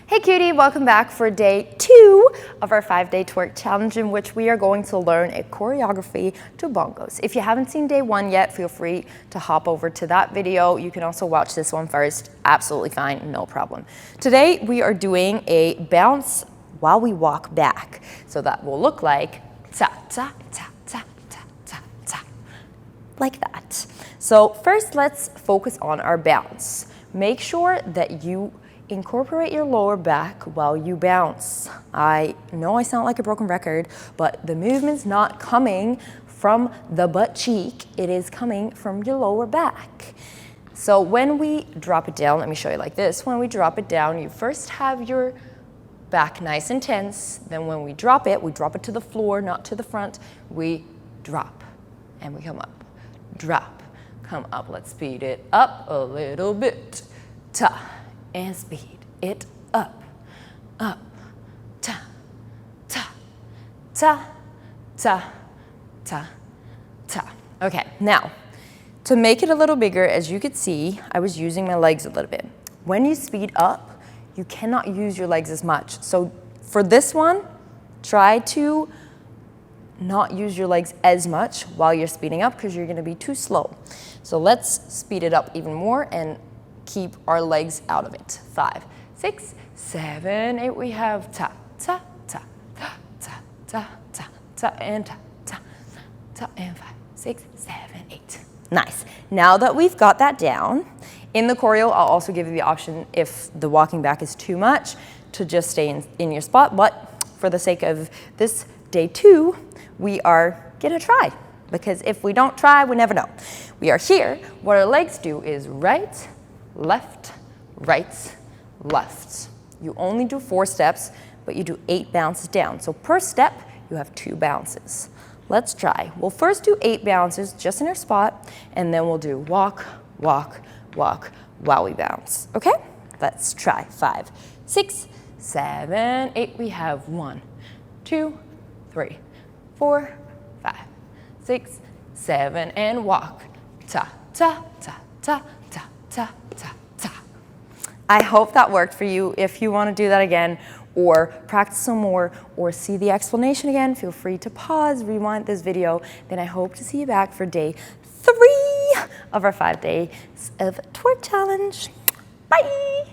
Hey cutie, welcome back for day 2 of our 5-day twerk challenge, in which we are going to learn a choreography to bongos. If you haven't seen day 1 yet, feel free to hop over to that video. You can also watch this one first, absolutely fine, no problem. Today we are doing a bounce while we walk back. So that will look like ta ta ta ta ta ta ta, like that. So first let's focus on our bounce. Make sure that you incorporate your lower back while you bounce. I know I sound like a broken record, but the movement's not coming from the butt cheek, it is coming from your lower back. So when we drop it down, let me show you like this. When we drop it down, you first have your back nice and tense. Then when we drop it to the floor, not to the front. We drop and we come up. Drop, come up. Let's speed it up a little bit. Ta. And speed it up, up, ta, ta, ta, ta, ta, ta. Okay, now, to make it a little bigger, as you could see, I was using my legs a little bit. When you speed up, you cannot use your legs as much. So for this one, try to not use your legs as much while you're speeding up, because you're gonna be too slow. So let's speed it up even more and keep our legs out of it. 5, 6, 7, 8. We have ta, ta, ta, ta, ta, ta, ta, ta, and ta, ta, ta, and 5, 6, 7, 8. Nice. Now that we've got that down, in the choreo, I'll also give you the option, if the walking back is too much, to just stay in your spot. But for the sake of this day 2, we are gonna try, because if we don't try, we never know. We are here. What our legs do is right, left, right, left. You only do 4 steps, but you do 8 bounces down. So per step, you have 2 bounces. Let's try. We'll first do 8 bounces just in our spot, and then we'll do walk, walk, walk while we bounce. Okay? Let's try. 5, 6, 7, 8. We have 1, 2, 3, 4, 5, 6, 7, and walk. Ta, ta, ta, ta, ta, ta, ta, ta. I hope that worked for you. If you want to do that again, or practice some more, or see the explanation again, feel free to pause, rewind this video. Then I hope to see you back for day 3 of our 5 days of twerk challenge. Bye.